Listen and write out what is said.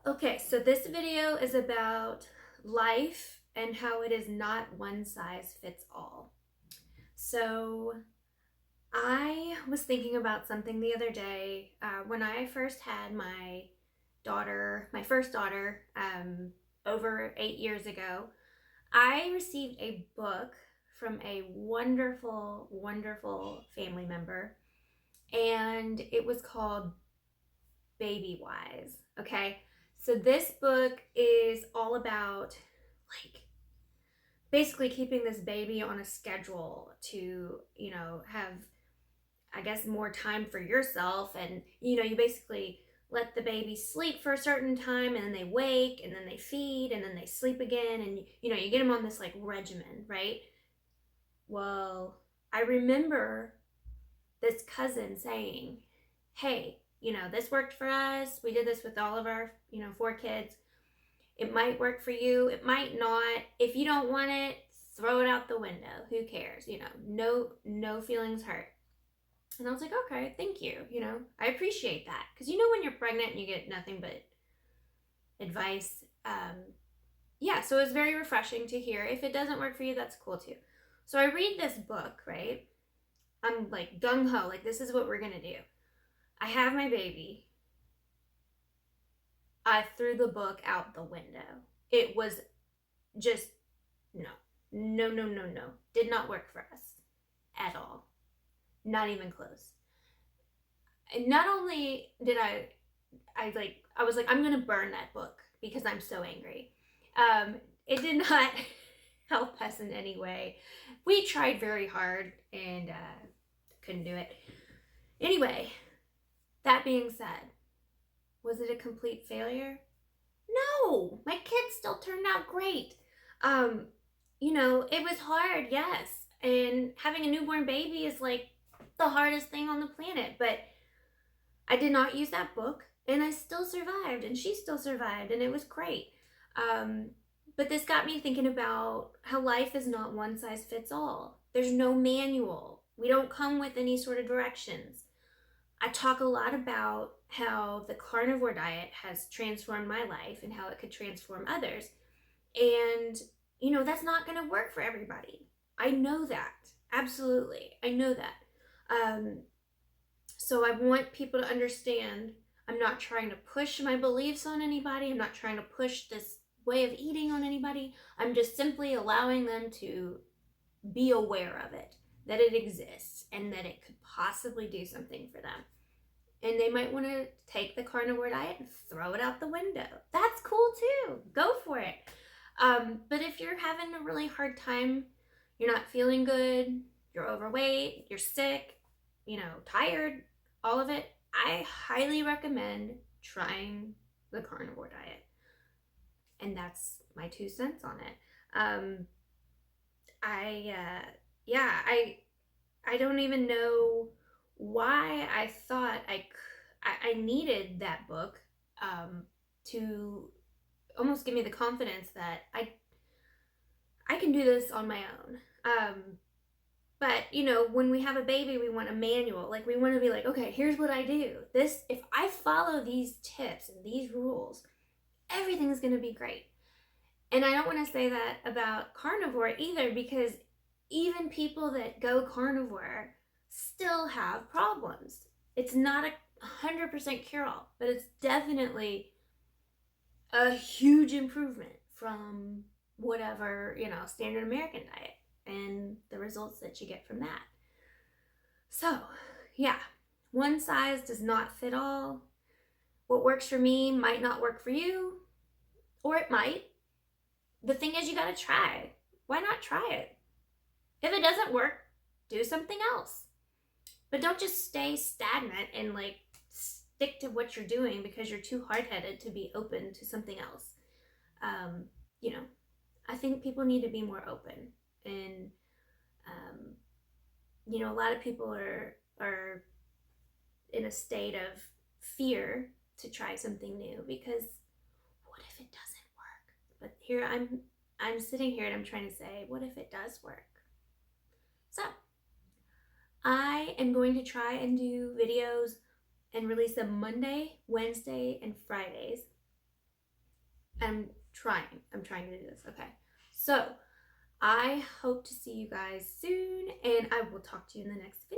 Okay, so this video is about life and how it is not one size fits all. So I was thinking about something the other day when I first had my first daughter, over 8 years ago. I received a book from a wonderful, wonderful family member, and it was called Baby Wise. Okay, so this book is all about like basically keeping this baby on a schedule to, have, I guess, more time for yourself. And, you basically let the baby sleep for a certain time, and then they wake, and then they feed, and then they sleep again. And, you get them on this like regimen, right? Well, I remember this cousin saying, hey, this worked for us. We did this with all of our, 4 kids. It might work for you. It might not. If you don't want it, throw it out the window. Who cares? No feelings hurt. And I was like, okay, thank you. I appreciate that. Because when you're pregnant and you get nothing but advice. Yeah, so it was very refreshing to hear. If it doesn't work for you, that's cool too. So I read this book, right? I'm like gung ho, like this is what we're gonna do. I have my baby. I threw the book out the window. It was just no. No, no, no, no. Did not work for us at all. Not even close. And not only did I was like, I'm gonna burn that book because I'm so angry. It did not help us in any way. We tried very hard and couldn't do it. Anyway, that being said, was it a complete failure? No, my kids still turned out great. It was hard, yes. And having a newborn baby is like the hardest thing on the planet. But I did not use that book, and I still survived, and she still survived, and it was great. But this got me thinking about how life is not one size fits all. There's no manual. We don't come with any sort of directions. I talk a lot about how the carnivore diet has transformed my life and how it could transform others. And, that's not going to work for everybody. I know that. Absolutely. I know that. So I want people to understand I'm not trying to push my beliefs on anybody. I'm not trying to push this way of eating on anybody. I'm just simply allowing them to be aware of it, that it exists, and that it could possibly do something for them. And they might want to take the carnivore diet and throw it out the window. That's cool too. Go for it. But if you're having a really hard time, you're not feeling good, you're overweight, you're sick, tired, all of it, I highly recommend trying the carnivore diet. And that's my 2 cents on it. I don't even know why I thought I needed that book to almost give me the confidence that I can do this on my own. But when we have a baby, we want a manual. Like, we want to be like, okay, here's what I do. If I follow these tips and these rules, everything's going to be great. And I don't want to say that about carnivore either, because even people that go carnivore still have problems. It's not 100% cure-all, but it's definitely a huge improvement from whatever, standard American diet and the results that you get from that. So, yeah, one size does not fit all. What works for me might not work for you, or it might. The thing is, you gotta try. Why not try it? If it doesn't work, do something else. But don't just stay stagnant and like stick to what you're doing because you're too hard-headed to be open to something else. I think people need to be more open. And, a lot of people are in a state of fear to try something new because what if it doesn't work? But here I'm sitting here and I'm trying to say, what if it does work? So I am going to try and do videos and release them Monday, Wednesday, and Fridays. I'm trying to do this. Okay. So I hope to see you guys soon, and I will talk to you in the next video.